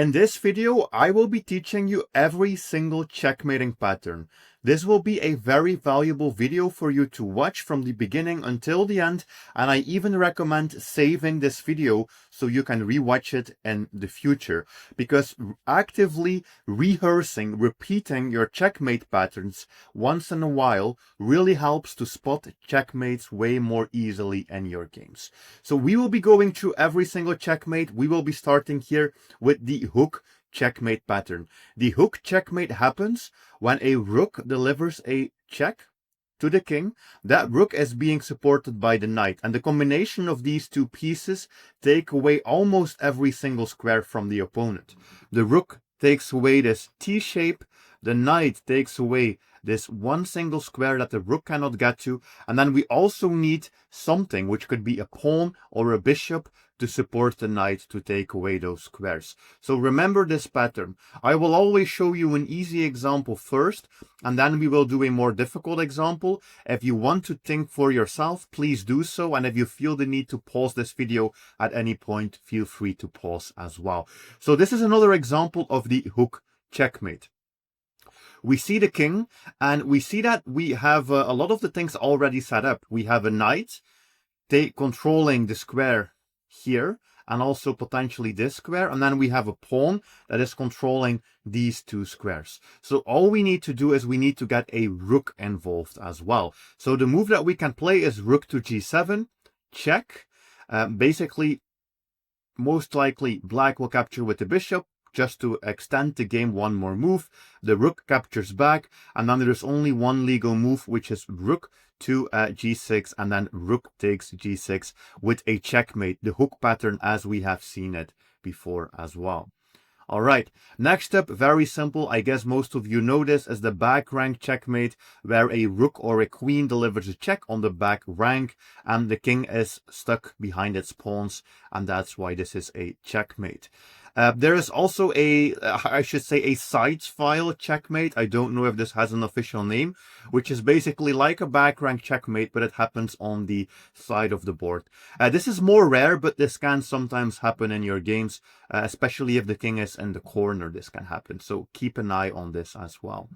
In this video, I will be teaching you every single checkmating pattern. This will be a very valuable video for you to watch from the beginning until the end, and I even recommend saving this video so you can rewatch it in the future, because actively rehearsing, repeating your checkmate patterns once in a while really helps to spot checkmates way more easily in your games. So we will be going through every single checkmate. We will be starting here with the hook checkmate pattern. The hook checkmate happens when a rook delivers a check to the king. That rook is being supported by the knight, and the combination of these two pieces take away almost every single square from the opponent. The rook takes away this T shape, the knight takes away this one single square that the rook cannot get to, and then we also need something, which could be a pawn or a bishop, to support the knight to take away those squares. So remember this pattern. I will always show you an easy example first, and then we will do a more difficult example. If you want to think for yourself, please do so, and if you feel the need to pause this video at any point, feel free to pause as well. So this is another example of the hook checkmate. We see the king, and we see that we have a lot of the things already set up. We have a knight controlling the square here, and also potentially this square, and then we have a pawn that is controlling these two squares. So all we need to do is we need to get a rook involved as well. So the move that we can play is rook to g7, check. Basically, most likely black will capture with the bishop, just to extend the game one more move. The rook captures back, and then there is only one legal move, which is rook to g6, and then rook takes g6 with a checkmate, the hook pattern as we have seen it before as well. All right, next up, very simple. I guess most of you know this as the back rank checkmate, where a rook or a queen delivers a check on the back rank, and the king is stuck behind its pawns, and that's why this is a checkmate. There is also I should say a sides file checkmate. I don't know if this has an official name, which is basically like a back rank checkmate, but it happens on the side of the board. This is more rare, but this can sometimes happen in your games, especially if the king is in the corner. This can happen, so keep an eye on this as well.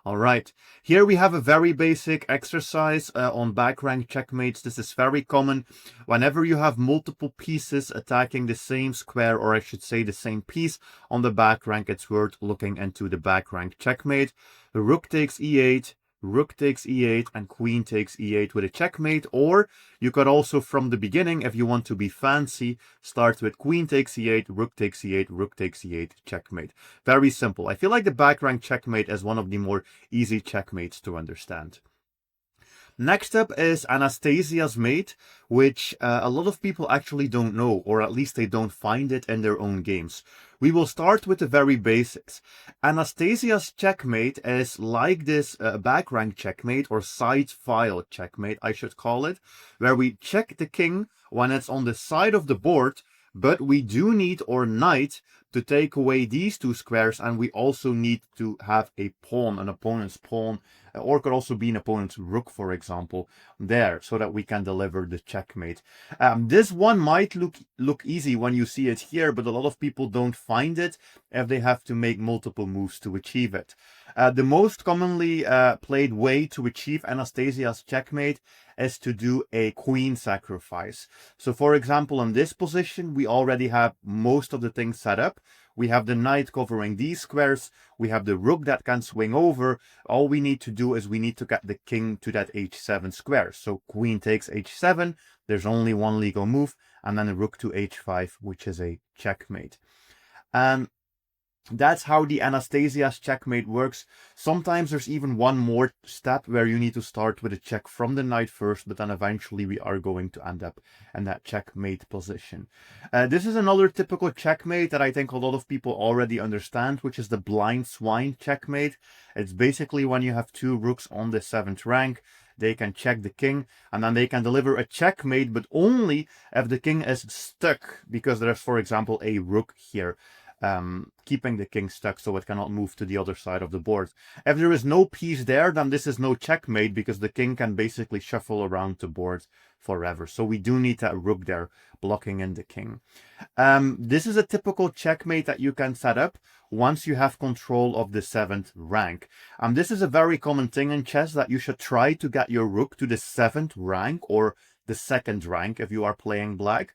All right, here we have a very basic exercise on back rank checkmates. This is very common whenever you have multiple pieces attacking the same square, or I should say the same piece on the back rank. It's worth looking into the back rank checkmate. The rook takes e8, rook takes e8, and queen takes e8 with a checkmate. Or you could also, from the beginning, if you want to be fancy, start with queen takes e8, rook takes e8, rook takes e8, checkmate. Very simple. I feel like the back rank checkmate is one of the more easy checkmates to understand. Next up is Anastasia's mate, which a lot of people actually don't know, or at least they don't find it in their own games. We will start with the very basics. Anastasia's checkmate is like this back rank checkmate, or side file checkmate, I should call it, where we check the king when it's on the side of the board, but we do need our knight to take away these two squares, and we also need to have a pawn, an opponent's pawn, or could also be an opponent's rook, for example, there, so that we can deliver the checkmate. This one might look easy when you see it here, but a lot of people don't find it if they have to make multiple moves to achieve it. The most commonly played way to achieve Anastasia's checkmate is to do a queen sacrifice. So for example, in this position, we already have most of the things set up. We have the knight covering these squares. We have the rook that can swing over. All we need to do is we need to get the king to that h7 square. So queen takes h7. There's only one legal move. And then a rook to h5, which is a checkmate. And that's how the Anastasia's checkmate works. Sometimes there's even one more step where you need to start with a check from the knight first, but then eventually we are going to end up in that checkmate position. This is another typical checkmate that I think a lot of people already understand, which is the blind swine checkmate. It's basically when you have two rooks on the 7th rank. They can check the king, and then they can deliver a checkmate, but only if the king is stuck, because there's, for example, a rook here. Keeping the king stuck so it cannot move to the other side of the board. If there is no piece there, then this is no checkmate, because the king can basically shuffle around the board forever. So we do need that rook there blocking in the king. This is a typical checkmate that you can set up once you have control of the 7th rank. This is a very common thing in chess, that you should try to get your rook to the 7th rank, or the 2nd rank if you are playing black.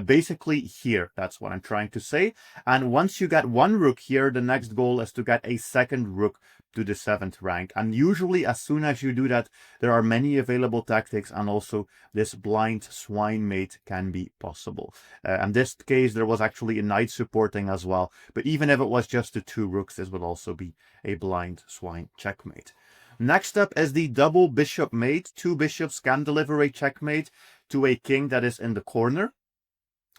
Basically here, that's what I'm trying to say. And once you get one rook here, the next goal is to get a 2nd rook to the 7th rank. And usually as soon as you do that, there are many available tactics, and also this blind swine mate can be possible. In this case, there was actually a knight supporting as well. But even if it was just the 2 rooks, this would also be a blind swine checkmate. Next up is the double bishop mate. 2 bishops can deliver a checkmate to a king that is in the corner,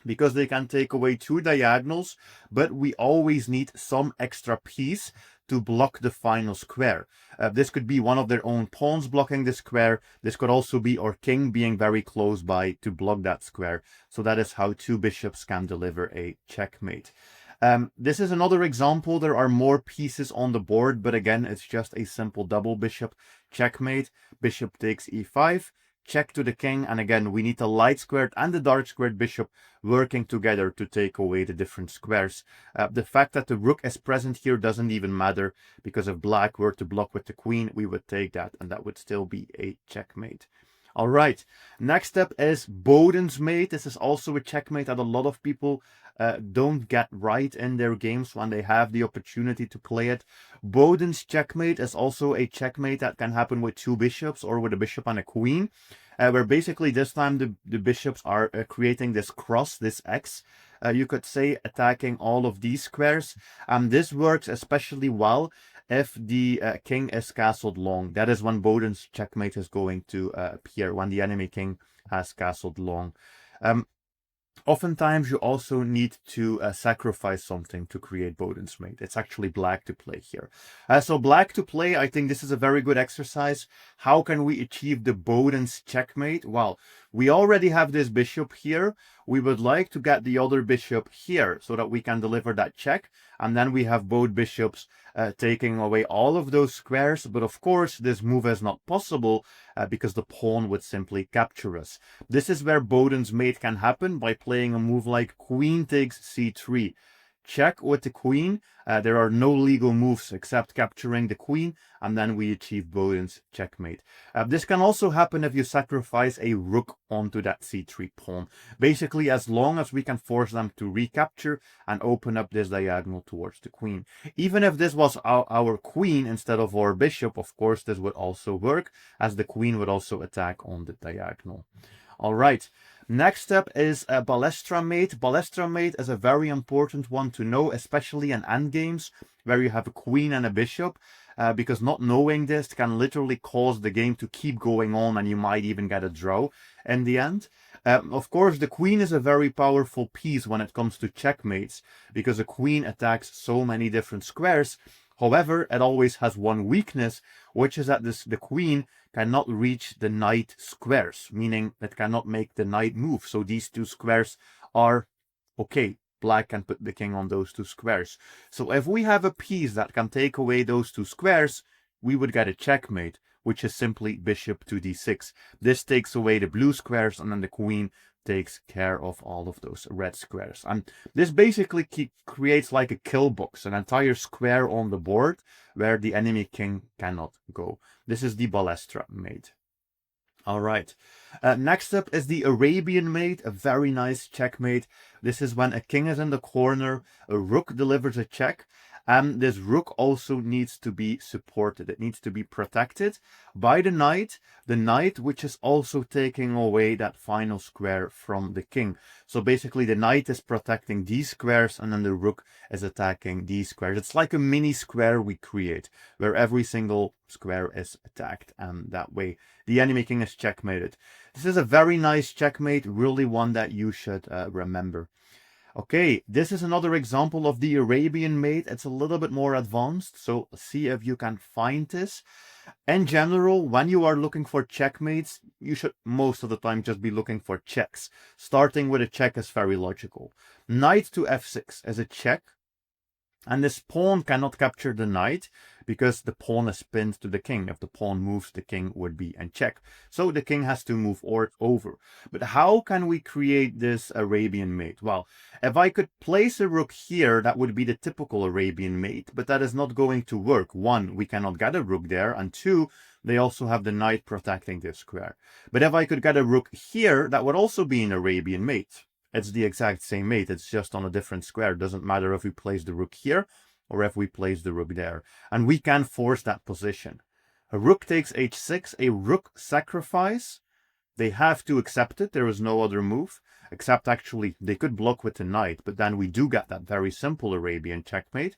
because they can take away 2 diagonals, but we always need some extra piece to block the final square. This could be one of their own pawns blocking the square. This could also be our king being very close by to block that square. So that is how 2 bishops can deliver a checkmate. This is another example. There are more pieces on the board, but again, it's just a simple double bishop checkmate. Bishop takes e5. Check to the king, and again we need the light squared and the dark squared bishop working together to take away the different squares. The fact that the rook is present here doesn't even matter, because if black were to block with the queen, we would take that, and that would still be a checkmate. All right, next up is Boden's mate. This is also a checkmate that a lot of people don't get right in their games when they have the opportunity to play it. Boden's checkmate is also a checkmate that can happen with 2 bishops or with a bishop and a queen, where basically this time the bishops are creating this cross, this X, you could say, attacking all of these squares. This works especially well if the king is castled long. That is when Boden's checkmate is going to appear, when the enemy king has castled long. Oftentimes you also need to sacrifice something to create Boden's mate. It's actually black to play here. So black to play, I think this is a very good exercise. How can we achieve the Boden's checkmate? Well, we already have this bishop here. We would like to get the other bishop here so that we can deliver that check. And then we have both bishops taking away all of those squares. But of course, this move is not possible because the pawn would simply capture us. This is where Boden's mate can happen by playing a move like queen takes c3. Check with the queen. There are no legal moves except capturing the queen, and then we achieve Boden's checkmate. This can also happen if you sacrifice a rook onto that c3 pawn. Basically, as long as we can force them to recapture and open up this diagonal towards the queen. Even if this was our queen instead of our bishop, of course, this would also work, as the queen would also attack on the diagonal. All right. Next up is a Balestra mate. Balestra mate is a very important one to know, especially in endgames where you have a queen and a bishop, because not knowing this can literally cause the game to keep going on, and you might even get a draw in the end. Of course, the queen is a very powerful piece when it comes to checkmates, because a queen attacks so many different squares. However, it always has one weakness, which is that the queen cannot reach the knight squares, meaning it cannot make the knight move. So these 2 squares are okay. Black can put the king on those 2 squares. So if we have a piece that can take away those 2 squares, we would get a checkmate, which is simply bishop to d6. This takes away the blue squares, and then the queen takes care of all of those red squares. And this basically creates like a kill box, an entire square on the board where the enemy king cannot go. This is the Balestra mate. All right. Next up is the Arabian mate, a very nice checkmate. This is when a king is in the corner, a rook delivers a check, and this rook also needs to be supported. It needs to be protected by the knight which is also taking away that final square from the king. So basically the knight is protecting these squares, and then the rook is attacking these squares. It's like a mini square we create where every single square is attacked, and that way the enemy king is checkmated. This is a very nice checkmate, really one that you should remember. Okay, this is another example of the Arabian mate. It's a little bit more advanced, so see if you can find this. In general, when you are looking for checkmates, you should most of the time just be looking for checks. Starting with a check is very logical. Knight to f6 is a check, and this pawn cannot capture the knight because the pawn is pinned to the king. If the pawn moves, the king would be in check. So the king has to move over. But how can we create this Arabian mate? Well, if I could place a rook here, that would be the typical Arabian mate, but that is not going to work. One, we cannot get a rook there, and two, they also have the knight protecting this square. But if I could get a rook here, that would also be an Arabian mate. It's the exact same mate, it's just on a different square. It doesn't matter if we place the rook here or if we place the rook there. And we can force that position. A rook takes h6, a rook sacrifice. They have to accept it. There is no other move, except actually they could block with the knight, but then we do get that very simple Arabian checkmate.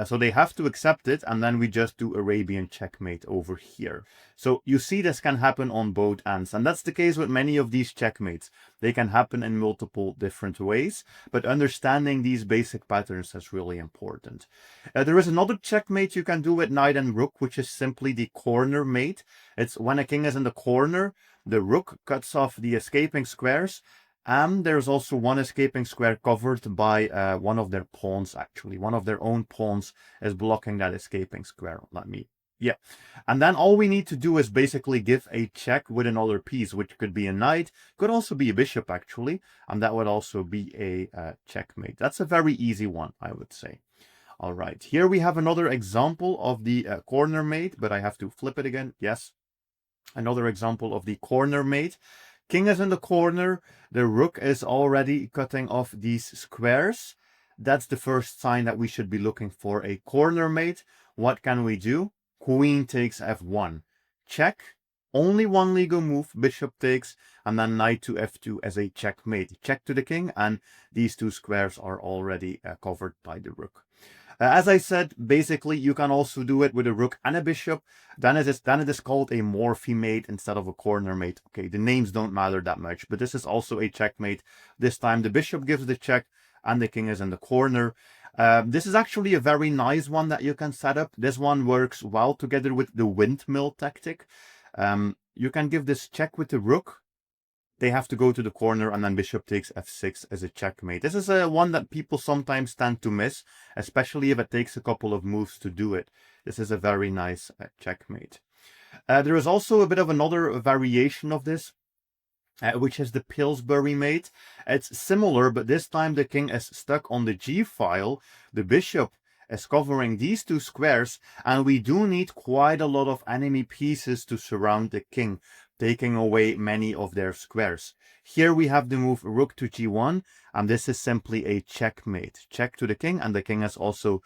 So they have to accept it, and then we just do Arabian checkmate over here. So you see this can happen on both ends, and that's the case with many of these checkmates. They can happen in multiple different ways, but understanding these basic patterns is really important. There is another checkmate you can do with knight and rook, which is simply the corner mate. It's when a king is in the corner, the rook cuts off the escaping squares, and there's also one escaping square covered by one of their pawns, actually. One of their own pawns is blocking that escaping square. Yeah. And then all we need to do is basically give a check with another piece, which could be a knight, could also be a bishop, actually. And that would also be a checkmate. That's a very easy one, I would say. All right. Here we have another example of the corner mate, but I have to flip it again. Yes. Another example of the corner mate. King is in the corner, the rook is already cutting off these squares. That's the first sign that we should be looking for a corner mate. What can we do? Queen takes f1. Check. Only one legal move, bishop takes, and then knight to f2 as a checkmate. Check to the king, and these two squares are already covered by the rook. As I said, basically, you can also do it with a rook and a bishop. Then it is called a morphe mate instead of a corner mate. Okay, the names don't matter that much, but this is also a checkmate. This time the bishop gives the check and the king is in the corner. This is actually a very nice one that you can set up. This one works well together with the windmill tactic. You can give this check with the rook. They have to go to the corner, and then bishop takes f6 as a checkmate. This is one that people sometimes tend to miss, especially if it takes a couple of moves to do it. This is a very nice checkmate. There is also a bit of another variation of this, which is the Pillsbury mate. It's similar, but this time the king is stuck on the g file. The bishop is covering these two squares, and we do need quite a lot of enemy pieces to surround the king, taking away many of their squares. Here we have the move rook to g1, and this is simply a checkmate. Check to the king, and the king is also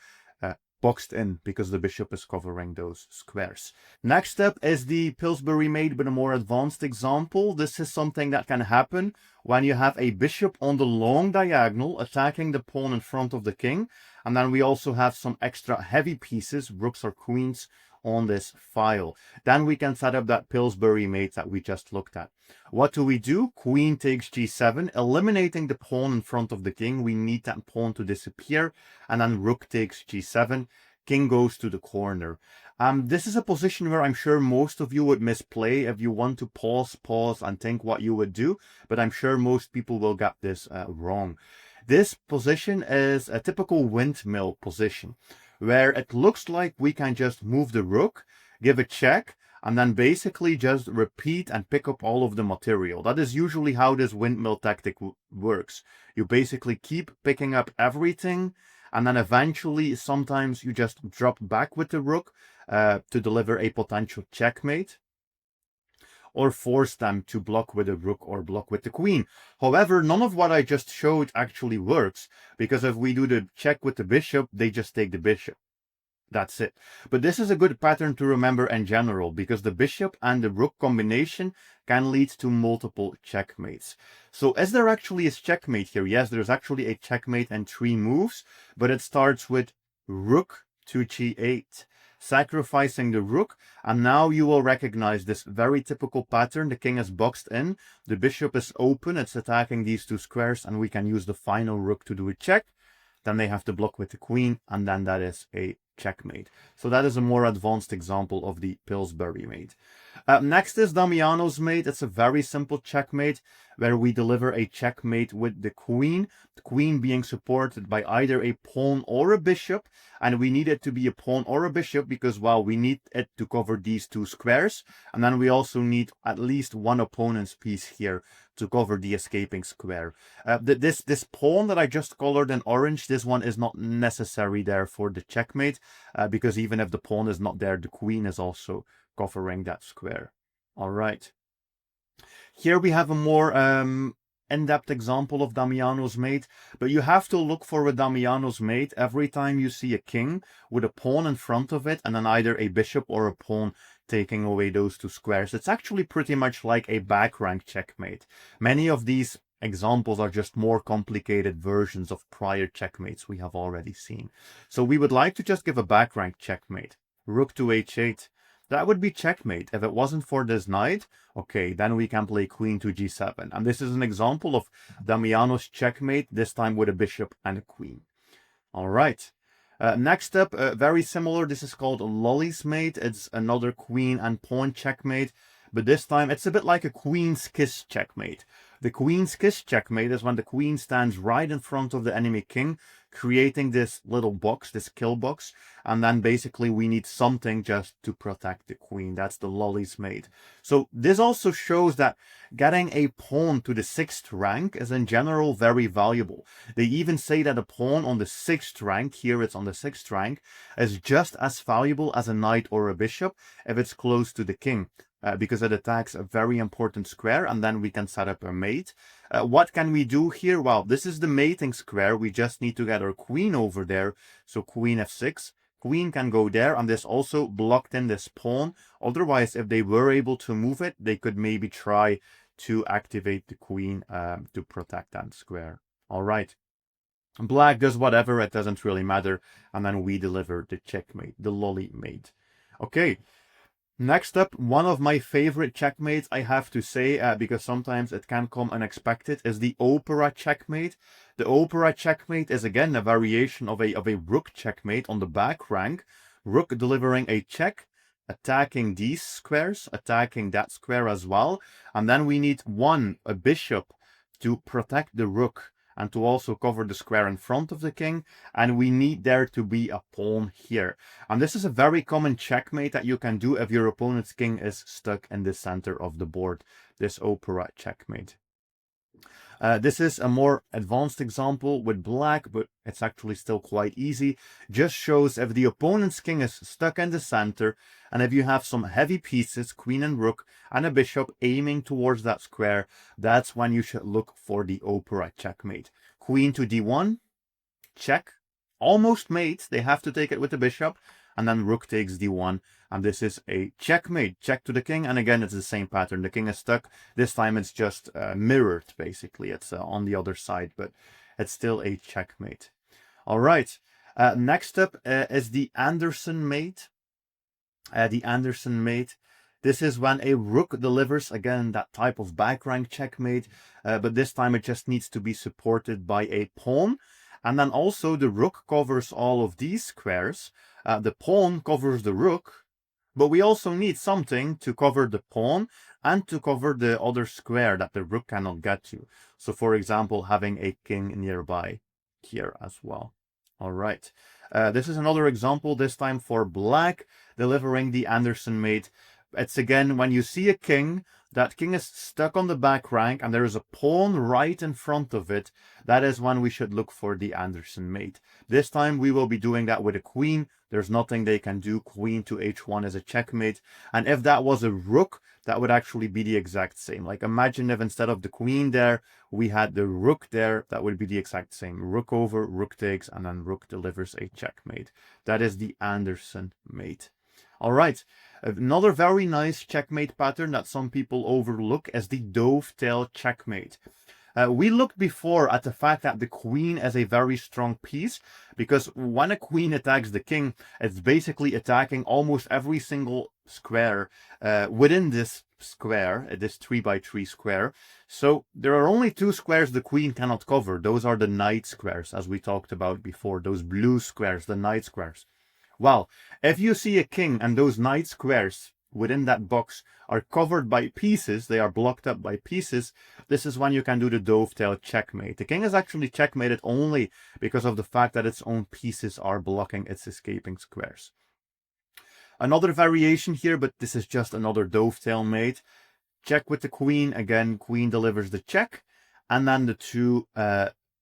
boxed in because the bishop is covering those squares. Next up is the Pillsbury mate, but a more advanced example. This is something that can happen when you have a bishop on the long diagonal attacking the pawn in front of the king, and then we also have some extra heavy pieces, rooks or queens, on this file. Then we can set up that Pillsbury mate that we just looked at. What do we do? Queen takes g7, eliminating the pawn in front of the king. We need that pawn to disappear, and then rook takes g7. King goes to the corner. This is a position where I'm sure most of you would misplay. If you want to pause and think what you would do, but I'm sure most people will get this wrong. This position is a typical windmill position, where it looks like we can just move the rook, give a check, and then basically just repeat and pick up all of the material. That is usually how this windmill tactic works. You basically keep picking up everything, and then eventually sometimes you just drop back with the rook to deliver a potential checkmate, or force them to block with a rook or block with the queen. However, none of what I just showed actually works, because if we do the check with the bishop, they just take the bishop. That's it. But this is a good pattern to remember in general, because the bishop and the rook combination can lead to multiple checkmates. So is there actually a checkmate here? Yes, there's actually a checkmate in 3 moves, but it starts with rook to g8. Sacrificing the rook, and now you will recognize this very typical pattern. The king is boxed in, the bishop is open, it's attacking these two squares, and we can use the final rook to do a check. Then they have to block with the queen, and then that is a checkmate. So that is a more advanced example of the Pillsbury mate. Next is Damiano's mate. It's a very simple checkmate. where we deliver a checkmate with the queen being supported by either a pawn or a bishop, and we need it to be a pawn or a bishop because, well, we need it to cover these two squares, and then we also need at least one opponent's piece here to cover the escaping square. This pawn that I just colored in orange, this one is not necessary there for the checkmate, because even if the pawn is not there, the queen is also covering that square. All right. Here we have a more in-depth example of Damiano's mate, but you have to look for a Damiano's mate every time you see a king with a pawn in front of it and then either a bishop or a pawn taking away those two squares. It's actually pretty much like a back rank checkmate. Many of these examples are just more complicated versions of prior checkmates we have already seen. So we would like to just give a back rank checkmate. Rook to h8. That would be checkmate. If it wasn't for this knight, okay, then we can play queen to g7. And this is an example of Damiano's checkmate, this time with a bishop and a queen. All right. Next up, very similar. This is called Lolly's mate. It's another queen and pawn checkmate, but this time it's a bit like a queen's kiss checkmate. The queen's kiss checkmate is when the queen stands right in front of the enemy king, creating this little box, this kill box, and then basically we need something just to protect the queen. That's the Lolly's mate. So this also shows that getting a pawn to the 6th rank is in general very valuable. They even say that a pawn on the 6th rank, here it's on the 6th rank, is just as valuable as a knight or a bishop if it's close to the king. Because it attacks a very important square, and then we can set up a mate. What can we do here? Well, this is the mating square. We just need to get our queen over there. So queen f6. Queen can go there, and this also blocked in this pawn. Otherwise, if they were able to move it, they could maybe try to activate the queen to protect that square. All right. Black does whatever, it doesn't really matter. And then we deliver the checkmate, the Lolly mate. Okay. Next up, one of my favorite checkmates, I have to say, because sometimes it can come unexpected, is the opera checkmate. The opera checkmate is again a variation of a rook checkmate on the back rank. Rook delivering a check, attacking these squares, attacking that square as well. And then we need a bishop to protect the rook and to also cover the square in front of the king, and we need there to be a pawn here. And this is a very common checkmate that you can do if your opponent's king is stuck in the center of the board, this opera checkmate. This is a more advanced example with black, but it's actually still quite easy. Just shows if the opponent's king is stuck in the center, and if you have some heavy pieces, queen and rook, and a bishop aiming towards that square, that's when you should look for the opera checkmate. Queen to d1, check, almost mate. They have to take it with the bishop, and then rook takes d1, and this is a checkmate. Check to the king, and again it's the same pattern. The king is stuck. This time it's just mirrored, basically. It's on the other side, but it's still a checkmate. All right. Next up is the Anderson mate. The Anderson mate. This is when a rook delivers, again, that type of back rank checkmate, but this time it just needs to be supported by a pawn. And then also the rook covers all of these squares. The pawn covers the rook, but we also need something to cover the pawn and to cover the other square that the rook cannot get to. So for example, having a king nearby here as well. All right. This is another example, this time for black, delivering the Anderson mate. It's again, when you see a king, that king is stuck on the back rank and there is a pawn right in front of it. That is when we should look for the Anderson mate. This time we will be doing that with a queen. There's nothing they can do. Queen to h1 is a checkmate. And if that was a rook, that would actually be the exact same. Like imagine if instead of the queen there, we had the rook there, that would be the exact same. Rook over, rook takes, and then rook delivers a checkmate. That is the Anderson mate. All right, another very nice checkmate pattern that some people overlook is the dovetail checkmate. We looked before at the fact that the queen is a very strong piece, because when a queen attacks the king, it's basically attacking almost every single square within this square, this 3x3 square. So there are only two squares the queen cannot cover. Those are the knight squares, as we talked about before, those blue squares, the knight squares. Well, if you see a king and those knight squares within that box are covered by pieces, they are blocked up by pieces, this is when you can do the dovetail checkmate. The king is actually checkmated only because of the fact that its own pieces are blocking its escaping squares. Another variation here, but this is just another dovetail mate. Check with the queen. Again, queen delivers the check, and then the two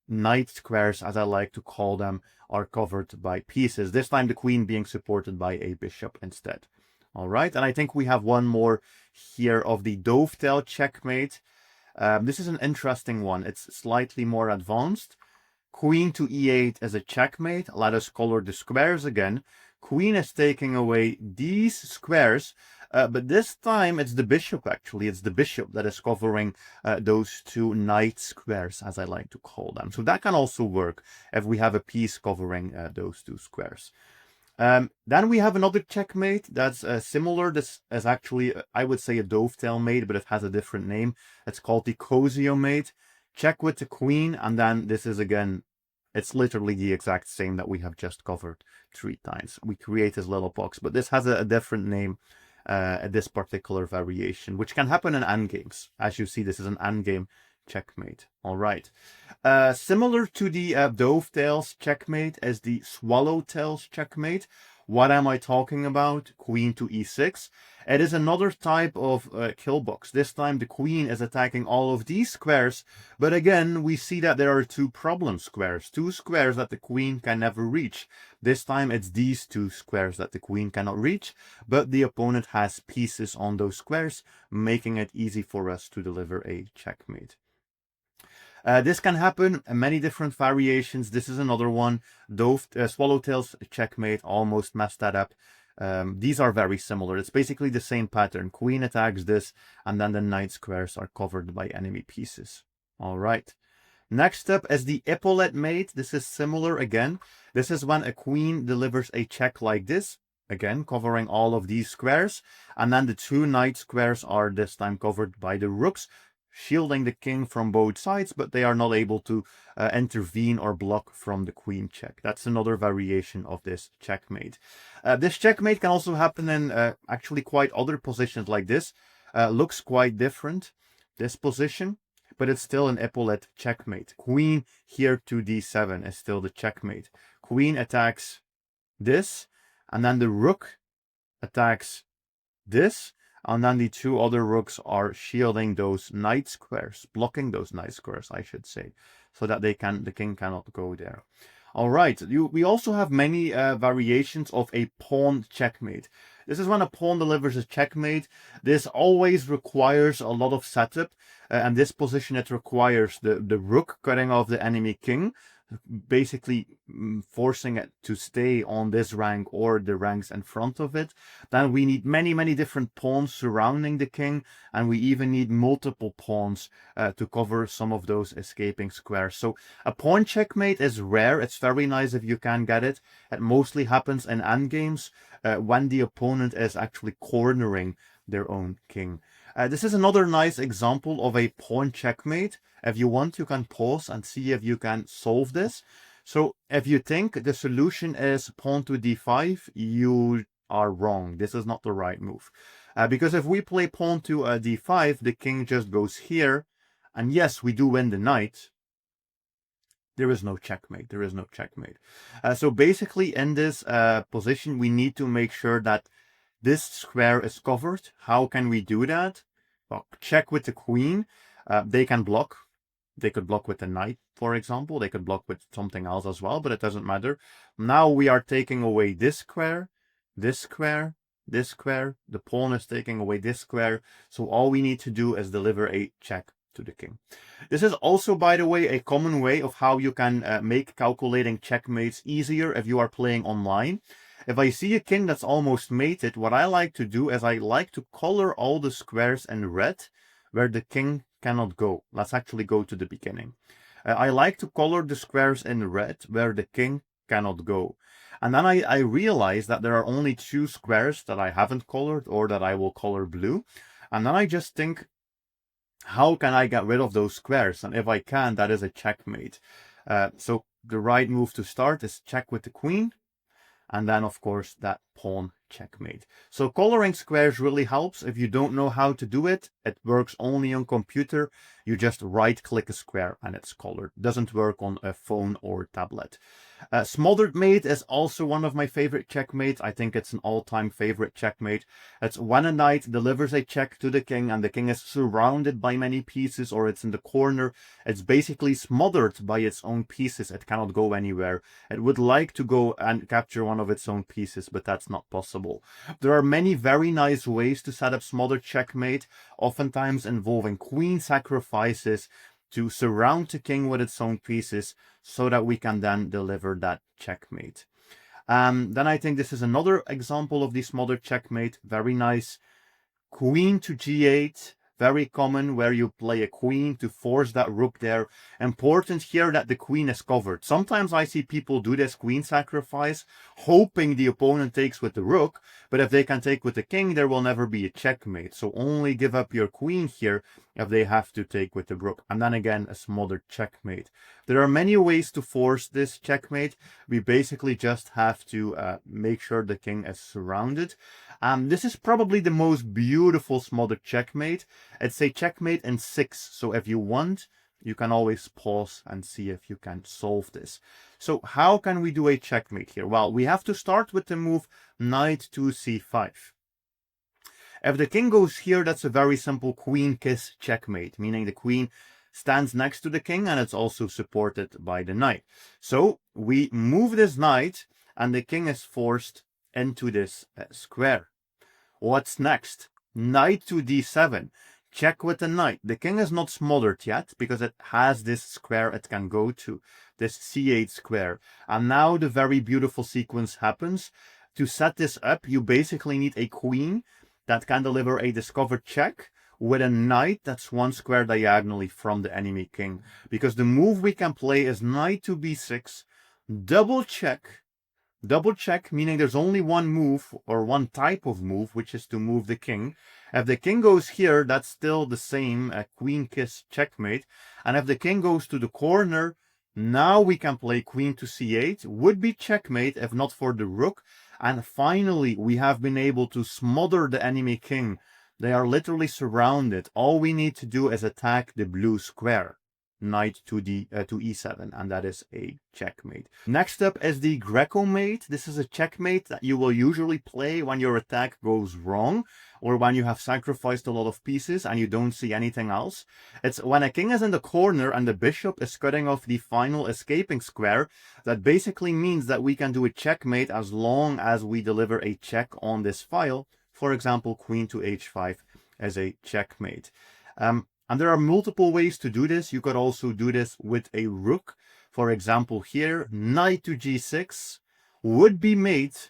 knight squares, as I like to call them, are covered by pieces. This time the queen being supported by a bishop instead. All right, and I think we have one more here of the dovetail checkmate. This is an interesting one. It's slightly more advanced. Queen to e8 is a checkmate. Let us color the squares again. Queen is taking away these squares, but this time it's the bishop actually. It's the bishop that is covering those two knight squares, as I like to call them. So that can also work if we have a piece covering those two squares. Then we have another checkmate that's similar. This is actually, I would say, a dovetail mate, but it has a different name. It's called the Cosio mate. Check with the queen, and then this is again, it's literally the exact same that we have just covered 3 times. We create this little box, but this has a different name, this particular variation, which can happen in endgames. As you see, this is an endgame checkmate. All right. Similar to the dovetails checkmate as the swallowtails checkmate. What am I talking about? Queen to e6. It is another type of kill box. This time the queen is attacking all of these squares, but again we see that there are 2 problem squares, 2 squares that the queen can never reach. This time it's these 2 squares that the queen cannot reach, but the opponent has pieces on those squares, making it easy for us to deliver a checkmate. This can happen in many different variations. This is another one. Swallowtails checkmate, almost messed that up. These are very similar. It's basically the same pattern. Queen attacks this, and then the knight squares are covered by enemy pieces. All right. Next up is the epaulette mate. This is similar again. This is when a queen delivers a check like this. Again, covering all of these squares. And then the 2 knight squares are this time covered by the rooks, shielding the king from both sides, but they are not able to intervene or block from the queen check. That's another variation of this checkmate. This checkmate can also happen in actually quite other positions like this. Looks quite different, this position, but it's still an epaulette checkmate. Queen here to d7 is still the checkmate. Queen attacks this, and then the rook attacks this, and then the 2 other rooks are shielding those knight squares, blocking those knight squares, I should say, so that the king cannot go there. All right, we also have many variations of a pawn checkmate. This is when a pawn delivers a checkmate. This always requires a lot of setup, and this position it requires the rook cutting off the enemy king, basically forcing it to stay on this rank or the ranks in front of it. Then we need many different pawns surrounding the king, and we even need multiple pawns to cover some of those escaping squares. So a pawn checkmate is rare. It's very nice if you can get it. It mostly happens in endgames when the opponent is actually cornering their own king. This is another nice example of a pawn checkmate. If you want, you can pause and see if you can solve this. So if you think the solution is pawn to d5, you are wrong. This is not the right move. Because if we play pawn to d5, the king just goes here. And yes, we do win the knight. There is no checkmate. There is no checkmate. So basically in this position, we need to make sure that this square is covered. How can we do that? Well, check with the queen. They can block. They could block with the knight, for example. They could block with something else as well, but it doesn't matter. Now we are taking away this square, this square, this square. The pawn is taking away this square. So all we need to do is deliver a check to the king. This is also, by the way, a common way of how you can make calculating checkmates easier if you are playing online. If I see a king that's almost mated, what I like to do is I like to color all the squares in red where the king cannot go. Let's actually go to the beginning. I like to color the squares in red where the king cannot go. And then I realize that there are only 2 squares that I haven't colored or that I will color blue. And then I just think, how can I get rid of those squares? And if I can, that is a checkmate. So the right move to start is check with the queen. And then, of course, that pawn checkmate. So coloring squares really helps. If you don't know how to do it, it works only on computer. You just right click a square and it's colored. Doesn't work on a phone or tablet. Smothered mate is also one of my favorite checkmates. I think it's an all-time favorite checkmate. It's when a knight delivers a check to the king and the king is surrounded by many pieces, or it's in the corner. It's basically smothered by its own pieces. It cannot go anywhere. It would like to go and capture one of its own pieces, but that's not possible. There are many very nice ways to set up smothered checkmate, oftentimes involving queen sacrifices to surround the king with its own pieces so that we can then deliver that checkmate. Then I think this is another example of the smothered checkmate. Very nice. Queen to g8. Very common, where you play a queen to force that rook there. Important here that the queen is covered. Sometimes I see people do this queen sacrifice, hoping the opponent takes with the rook, but if they can take with the king, there will never be a checkmate. So only give up your queen here if they have to take with the rook. And then again, a smothered checkmate. There are many ways to force this checkmate. We basically just have to make sure the king is surrounded. This is probably the most beautiful smothered checkmate. It's a checkmate in 6, so if you want, you can always pause and see if you can solve this. So how can we do a checkmate here? Well, we have to start with the move knight to c5. If the king goes here, that's a very simple queen kiss checkmate, meaning the queen stands next to the king and it's also supported by the knight. So we move this knight and the king is forced into this square. What's next? Knight to d7. Check with the knight. The king is not smothered yet because it has this square it can go to, this c8 square. And now the very beautiful sequence happens. To set this up, you basically need a queen that can deliver a discovered check with a knight that's one square diagonally from the enemy king. Because the move we can play is knight to b6, double check. Double check, meaning there's only one move or one type of move, which is to move the king. If the king goes here, that's still the same, queen kiss checkmate. And if the king goes to the corner, now we can play queen to c8, would be checkmate if not for the rook. And finally, we have been able to smother the enemy king. They are literally surrounded. All we need to do is attack the blue square. Knight to e7, and that is a checkmate. Next up is the Greco-mate. This is a checkmate that you will usually play when your attack goes wrong, or when you have sacrificed a lot of pieces and you don't see anything else. It's when a king is in the corner and the bishop is cutting off the final escaping square. That basically means that we can do a checkmate as long as we deliver a check on this file. For example, queen to h5 as a checkmate. And there are multiple ways to do this. You could also do this with a rook. For example, here, knight to g6 would be mate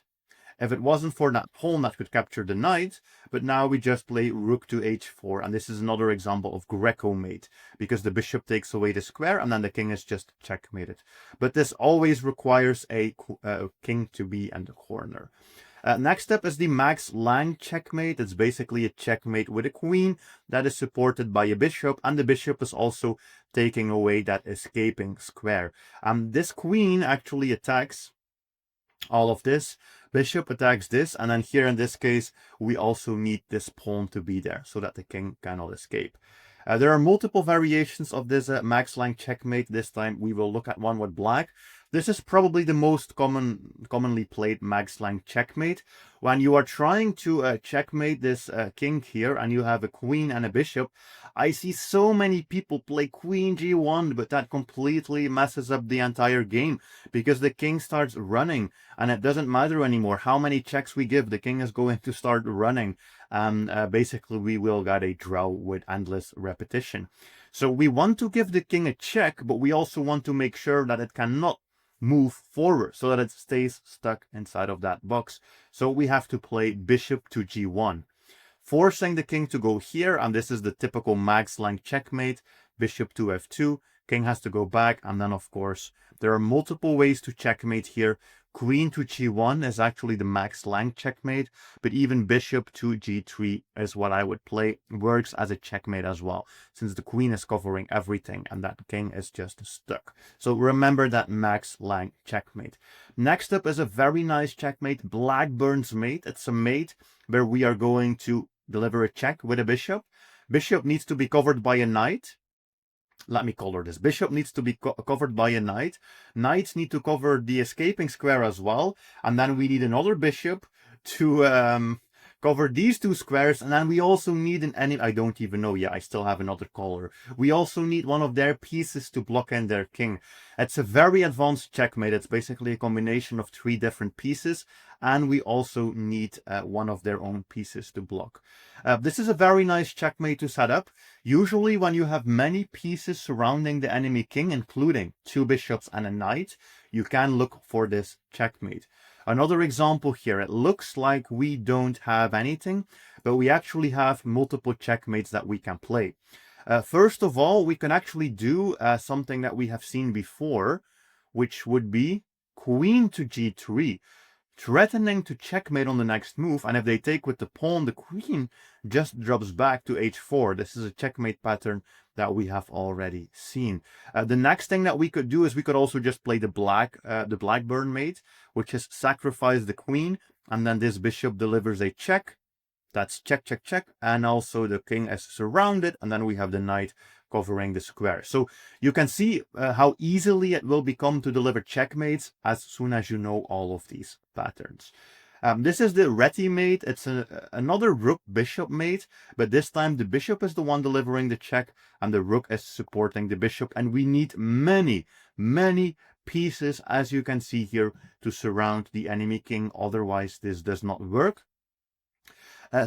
if it wasn't for that pawn that could capture the knight. But now we just play rook to h4. And this is another example of Greco-mate, because the bishop takes away the square and then the king is just checkmated. But this always requires a king to be in the corner. Next up is the Max Lang checkmate. It's basically a checkmate with a queen that is supported by a bishop, and the bishop is also taking away that escaping square. This queen actually attacks all of this. Bishop attacks this, and then here in this case, we also need this pawn to be there so that the king cannot escape. There are multiple variations of this Max Lang checkmate. This time we will look at one with black. This is probably the most commonly played Max Lang checkmate. When you are trying to checkmate this king here and you have a queen and a bishop, I see so many people play queen g1, but that completely messes up the entire game because the king starts running and it doesn't matter anymore how many checks we give. The king is going to start running, and basically we will get a draw with endless repetition. So we want to give the king a check, but we also want to make sure that it cannot move forward so that it stays stuck inside of that box. So we have to play bishop to g1, forcing the king to go here, and this is the typical Max Lang checkmate. Bishop to f2, king has to go back, and then of course there are multiple ways to checkmate here. Queen to g1 is actually the max length checkmate, but even bishop to g3 is what I would play. Works as a checkmate as well, since the queen is covering everything and that king is just stuck. So remember that max length checkmate. Next up is a very nice checkmate, Blackburn's mate. It's a mate where we are going to deliver a check with a bishop. Bishop needs to be covered by a knight. Let me color this. Bishop needs to be covered by a knight. Knights need to cover the escaping square as well. And then we need another bishop to cover these two squares. And then we also need an enemy. I don't even know. Yeah, I still have another color. We also need one of their pieces to block in their king. It's a very advanced checkmate. It's basically a combination of 3 different pieces. And we also need one of their own pieces to block. This is a very nice checkmate to set up. Usually when you have many pieces surrounding the enemy king, including 2 bishops and a knight, you can look for this checkmate. Another example here, it looks like we don't have anything, but we actually have multiple checkmates that we can play. First of all, we can actually do something that we have seen before, which would be queen to g3. Threatening to checkmate on the next move, and if they take with the pawn, the queen just drops back to h4. This is a checkmate pattern that we have already seen. The next thing that we could do is we could also just play the Blackburn mate, which is sacrifice the queen, and then this bishop delivers a check. That's check, check, check, and also the king is surrounded, and then we have the knight covering the square. So you can see how easily it will become to deliver checkmates as soon as you know all of these patterns. This is the Reti mate. It's another rook bishop mate, but this time the bishop is the one delivering the check and the rook is supporting the bishop. And we need many, many pieces, as you can see here, to surround the enemy king. Otherwise, this does not work.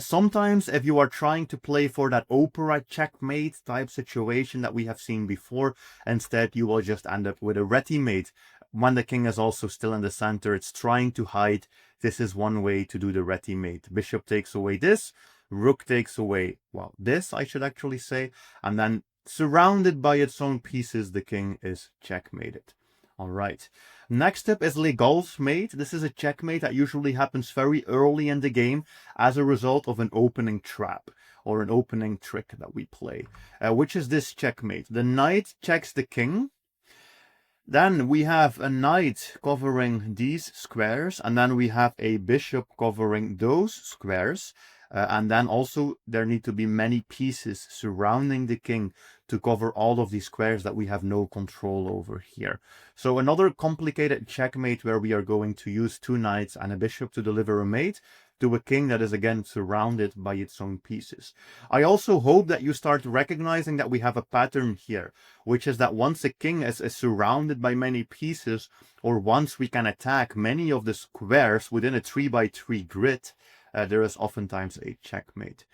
Sometimes if you are trying to play for that opera checkmate type situation that we have seen before, instead you will just end up with a Reti mate. When the king is also still in the center, it's trying to hide. This is one way to do the Reti mate. Bishop takes away this, rook takes away, well, this I should actually say, and then surrounded by its own pieces, the king is checkmated. All right. Next up is Legal's mate. This is a checkmate that usually happens very early in the game as a result of an opening trap or an opening trick that we play, which is this checkmate. The knight checks the king. Then we have a knight covering these squares, and then we have a bishop covering those squares. And then also there need to be many pieces surrounding the king to cover all of these squares that we have no control over here. So another complicated checkmate where we are going to use 2 knights and a bishop to deliver a mate to a king that is again surrounded by its own pieces. I also hope that you start recognizing that we have a pattern here, which is that once a king is surrounded by many pieces, or once we can attack many of the squares within a 3x3 grid, there is oftentimes a checkmate.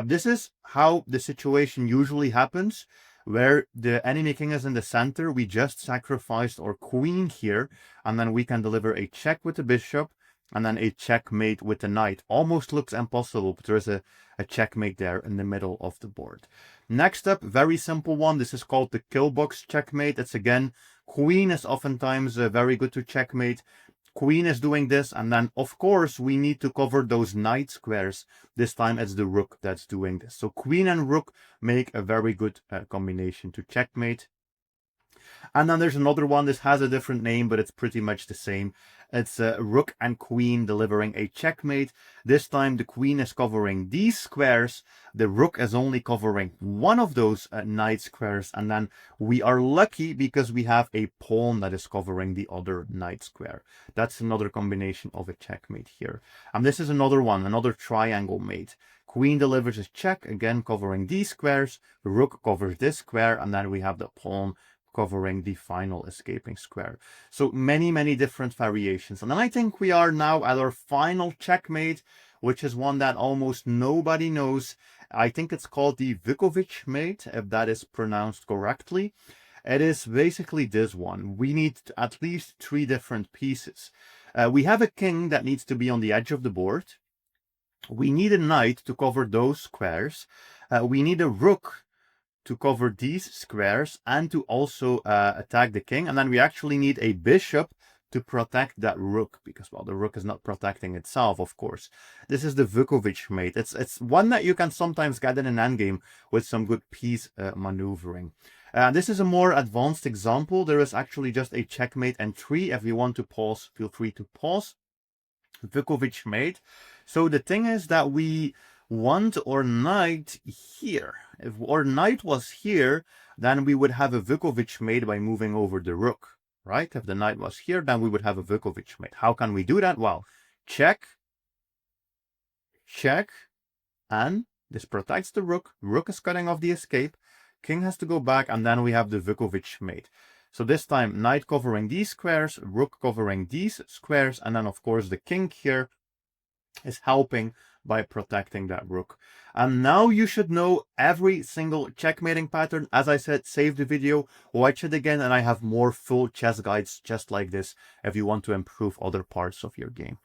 This is how the situation usually happens, where the enemy king is in the center. We just sacrificed our queen here, and then we can deliver a check with the bishop, and then a checkmate with the knight. Almost looks impossible, but there is a checkmate there in the middle of the board. Next up, very simple one. This is called the kill box checkmate. It's again, queen is oftentimes very good to checkmate. Queen is doing this, and then of course we need to cover those knight squares. This time it's the rook that's doing this. So queen and rook make a very good combination to checkmate. And then there's another one. This has a different name, but it's pretty much the same. It's rook and queen delivering a checkmate. This time the queen is covering these squares. The rook is only covering one of those knight squares. And then we are lucky because we have a pawn that is covering the other knight square. That's another combination of a checkmate here. And this is another one, another triangle mate. Queen delivers a check, again covering these squares. The rook covers this square, and then we have the pawn covering the final escaping square. So many different variations. And then I think we are now at our final checkmate, which is one that almost nobody knows. I think it's called the Vukovic mate, if that is pronounced correctly. It is basically this one. We need at least 3 different pieces. We have a king that needs to be on the edge of the board. We need a knight to cover those squares. We need a rook to cover these squares and to also attack the king. And then we actually need a bishop to protect that rook, because, well, the rook is not protecting itself, of course. This is the Vukovic mate. It's one that you can sometimes get in an endgame with some good piece maneuvering. This is a more advanced example. There is actually just a checkmate and 3. If you want to pause, feel free to pause. Vukovic mate. So the thing is that we want our knight here. If our knight was here, then we would have a Vukovic mate by moving over the rook, right? If the knight was here, then we would have a Vukovic mate. How can we do that? Well, check, check, and this protects the rook. Rook is cutting off the escape. King has to go back, and then we have the Vukovic mate. So this time, knight covering these squares, rook covering these squares, and then, of course, the king here is helping by protecting that rook. And now you should know every single checkmating pattern. As I said, save the video, watch it again, and I have more full chess guides just like this if you want to improve other parts of your game.